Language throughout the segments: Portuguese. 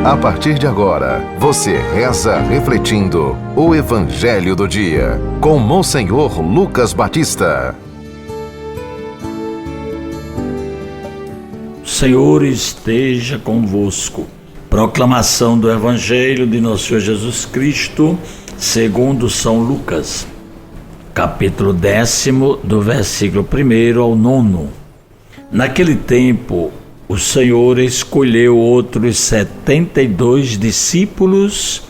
A partir de agora, você reza refletindo o Evangelho do Dia, com Monsenhor Lucas Batista. O Senhor esteja convosco. Proclamação do Evangelho de Nosso Senhor Jesus Cristo, segundo São Lucas, capítulo 10, do versículo 1 ao 9. Naquele tempo, o Senhor escolheu outros 72 discípulos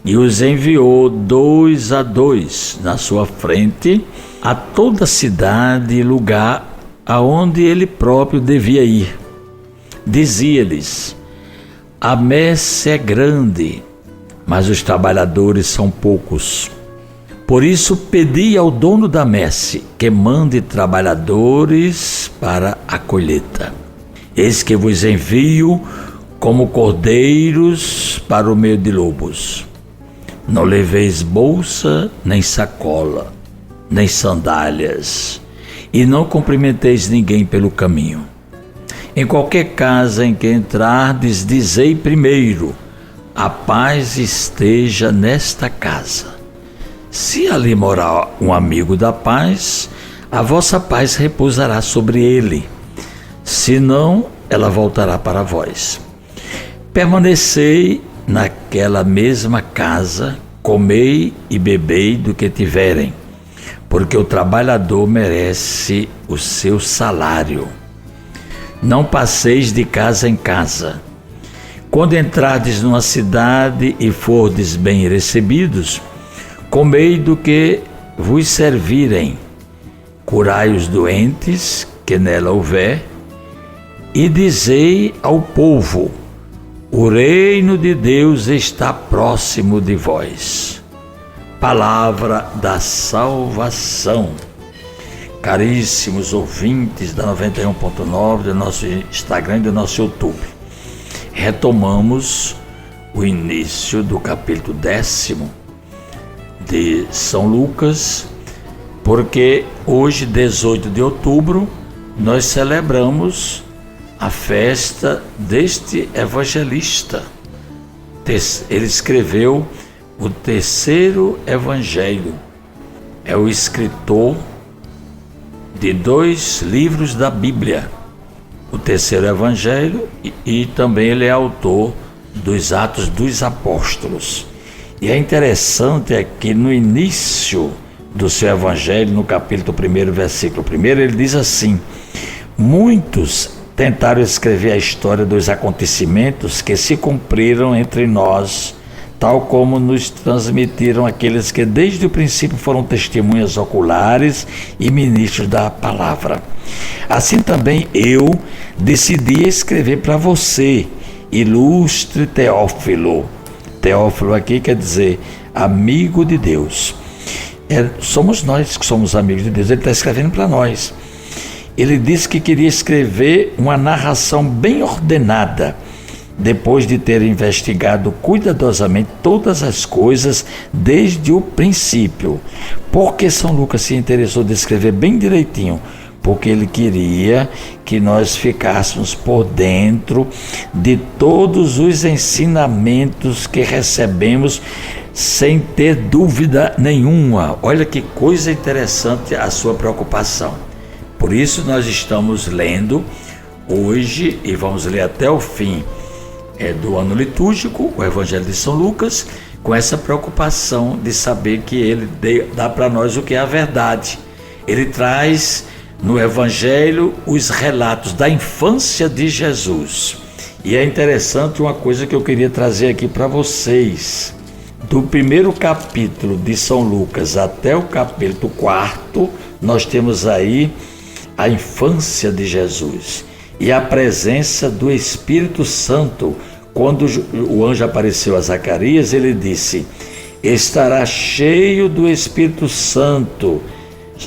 e os enviou 2 a 2 na sua frente a toda cidade e lugar aonde ele próprio devia ir. Dizia-lhes: a messe é grande, mas os trabalhadores são poucos. Por isso pedi ao dono da messe que mande trabalhadores para a colheita. Eis que vos envio como cordeiros para o meio de lobos. Não leveis bolsa, nem sacola, nem sandálias, e não cumprimenteis ninguém pelo caminho. Em qualquer casa em que entrardes, dizei primeiro: a paz esteja nesta casa. Se ali morar um amigo da paz, a vossa paz repousará sobre ele. Se não, ela voltará para vós. Permanecei naquela mesma casa, comei e bebei do que tiverem, porque o trabalhador merece o seu salário. Não passeis de casa em casa. Quando entrardes numa cidade e fordes bem recebidos, comei do que vos servirem, curai os doentes que nela houver, e dizei ao povo: o reino de Deus está próximo de vós. Palavra da salvação. Caríssimos ouvintes da 91.9, do nosso Instagram e do nosso YouTube, retomamos o início do capítulo 10 de São Lucas, porque hoje, 18 de outubro, nós celebramos a festa deste evangelista. Ele escreveu o terceiro evangelho, é o escritor de 2 livros da Bíblia, o terceiro evangelho, e também ele é autor dos Atos dos Apóstolos. E é interessante é que no início do seu evangelho, no capítulo 1, versículo 1, ele diz assim: muitos tentaram escrever a história dos acontecimentos que se cumpriram entre nós, tal como nos transmitiram aqueles que desde o princípio foram testemunhas oculares e ministros da palavra. Assim também eu decidi escrever para você, ilustre Teófilo. Teófilo aqui quer dizer amigo de Deus. Somos nós que somos amigos de Deus, ele está escrevendo para nós. Ele disse que queria escrever uma narração bem ordenada, depois de ter investigado cuidadosamente todas as coisas desde o princípio. Por que São Lucas se interessou de escrever bem direitinho? Porque ele queria que nós ficássemos por dentro de todos os ensinamentos que recebemos sem ter dúvida nenhuma. Olha que coisa interessante a sua preocupação. Por isso nós estamos lendo hoje e vamos ler até o fim do ano litúrgico, o Evangelho de São Lucas, com essa preocupação de saber que ele dá para nós o que é a verdade. Ele traz no Evangelho os relatos da infância de Jesus. E é interessante uma coisa que eu queria trazer aqui para vocês. Do primeiro capítulo de São Lucas até o capítulo 4, nós temos aí a infância de Jesus e a presença do Espírito Santo. Quando o anjo apareceu a Zacarias, ele disse: estará cheio do Espírito Santo,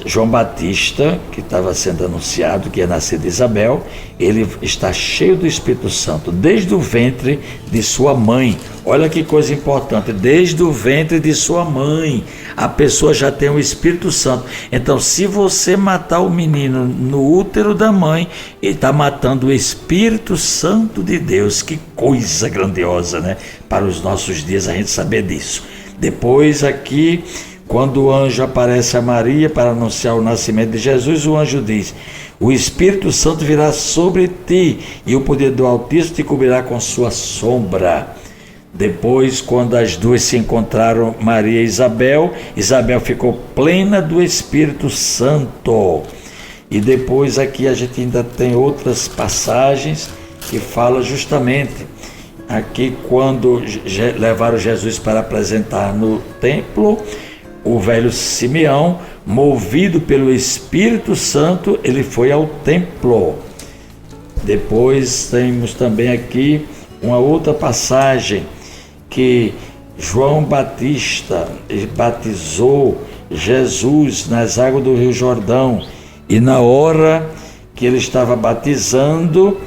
João Batista, que estava sendo anunciado que ia nascer de Isabel, ele está cheio do Espírito Santo, desde o ventre de sua mãe. Olha que coisa importante, desde o ventre de sua mãe, a pessoa já tem o Espírito Santo. Então, se você matar o menino no útero da mãe, ele está matando o Espírito Santo de Deus. Que coisa grandiosa, né? Para os nossos dias a gente saber disso. Depois aqui, quando o anjo aparece a Maria para anunciar o nascimento de Jesus, o anjo diz: o Espírito Santo virá sobre ti e o poder do Altíssimo te cobrirá com sua sombra. Depois, quando as duas se encontraram, Maria e Isabel, Isabel ficou plena do Espírito Santo. E depois aqui a gente ainda tem outras passagens que falam justamente aqui quando levaram Jesus para apresentar no templo. O velho Simeão, movido pelo Espírito Santo, ele foi ao templo. Depois temos também aqui uma outra passagem que João Batista batizou Jesus nas águas do Rio Jordão, e na hora que ele estava batizando,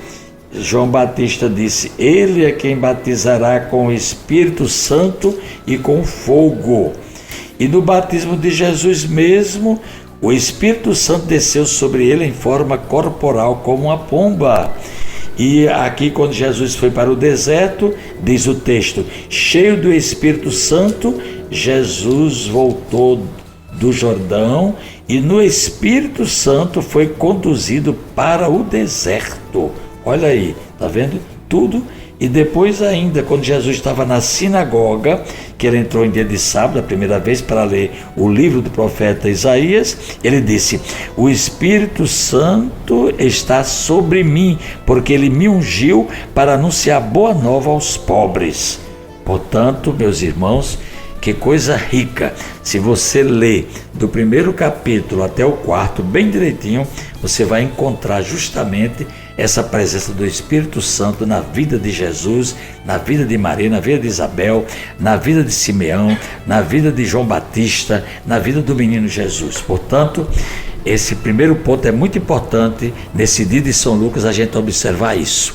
João Batista disse: ele é quem batizará com o Espírito Santo e com fogo. E no batismo de Jesus mesmo, o Espírito Santo desceu sobre ele em forma corporal, como uma pomba. E aqui, quando Jesus foi para o deserto, diz o texto: cheio do Espírito Santo, Jesus voltou do Jordão e no Espírito Santo foi conduzido para o deserto. Olha aí, tá vendo? Tudo. E depois ainda, quando Jesus estava na sinagoga, que ele entrou em dia de sábado, a primeira vez, para ler o livro do profeta Isaías, ele disse: o Espírito Santo está sobre mim, porque ele me ungiu para anunciar boa nova aos pobres. Portanto, meus irmãos, que coisa rica. Se você ler do primeiro capítulo até o quarto bem direitinho, você vai encontrar justamente essa presença do Espírito Santo na vida de Jesus, na vida de Maria, na vida de Isabel, na vida de Simeão, na vida de João Batista, na vida do menino Jesus. Portanto, esse primeiro ponto é muito importante nesse dia de São Lucas, a gente observar isso.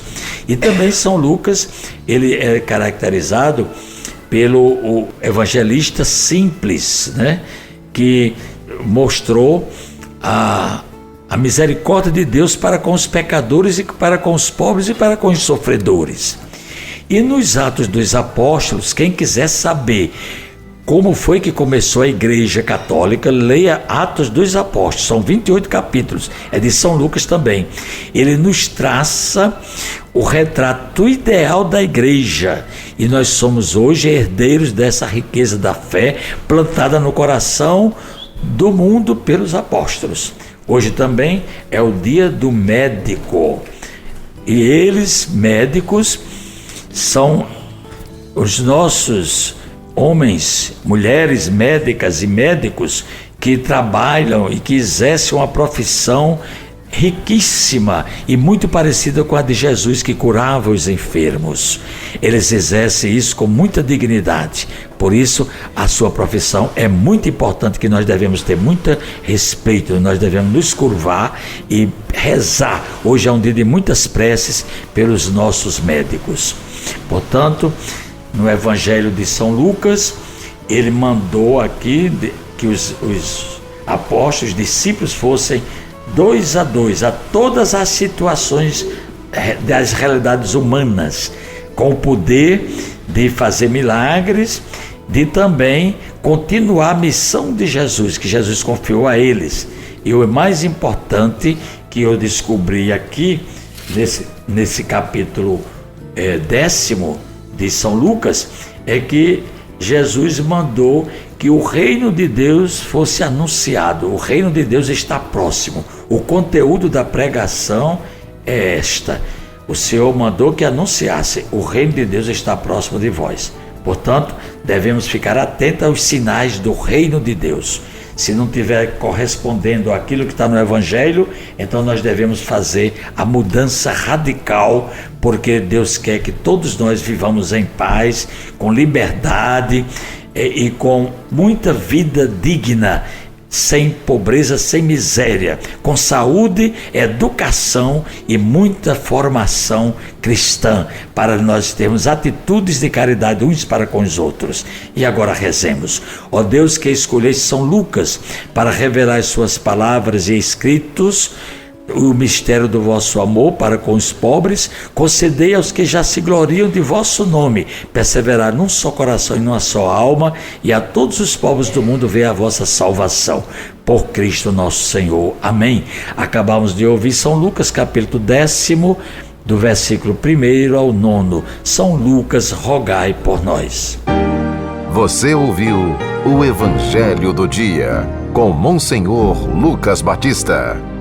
E também São Lucas, ele é caracterizado pelo evangelista simples, né? Que mostrou a misericórdia de Deus para com os pecadores e para com os pobres e para com os sofredores. E nos Atos dos Apóstolos, quem quiser saber como foi que começou a Igreja Católica, leia Atos dos Apóstolos, são 28 capítulos, é de São Lucas também. Ele nos traça o retrato ideal da Igreja, e nós somos hoje herdeiros dessa riqueza da fé plantada no coração do mundo pelos apóstolos. Hoje também é o dia do médico, e eles, médicos, são os nossos homens, mulheres médicas e médicos que trabalham e que exercem uma profissão riquíssima e muito parecida com a de Jesus, que curava os enfermos. Eles exercem isso com muita dignidade. Por isso, a sua profissão é muito importante, que nós devemos ter muito respeito, nós devemos nos curvar e rezar. Hoje é um dia de muitas preces pelos nossos médicos. Portanto, no Evangelho de São Lucas, ele mandou aqui que os apóstolos, os discípulos, fossem 2 a 2 a todas as situações das realidades humanas, com o poder de fazer milagres, de também continuar a missão de Jesus, que Jesus confiou a eles. E o mais importante que eu descobri aqui, nesse capítulo 10º de São Lucas, é que Jesus mandou que o reino de Deus fosse anunciado. O reino de Deus está próximo. O conteúdo da pregação é esta: o Senhor mandou que anunciasse: o reino de Deus está próximo de vós. Portanto, devemos ficar atentos aos sinais do reino de Deus. Se não estiver correspondendo àquilo que está no Evangelho, então nós devemos fazer a mudança radical, porque Deus quer que todos nós vivamos em paz, com liberdade e com muita vida digna, sem pobreza, sem miséria, com saúde, educação e muita formação cristã, para nós termos atitudes de caridade uns para com os outros. E agora rezemos. Ó Deus, que escolheste São Lucas para revelar as suas palavras e escritos, o mistério do vosso amor para com os pobres, concedei aos que já se gloriam de vosso nome, perseverar num só coração e numa só alma, e a todos os povos do mundo ver a vossa salvação. Por Cristo nosso Senhor. Amém. Acabamos de ouvir São Lucas, capítulo 10, do versículo 1 ao 9. São Lucas, rogai por nós. Você ouviu o Evangelho do Dia, com Monsenhor Lucas Batista.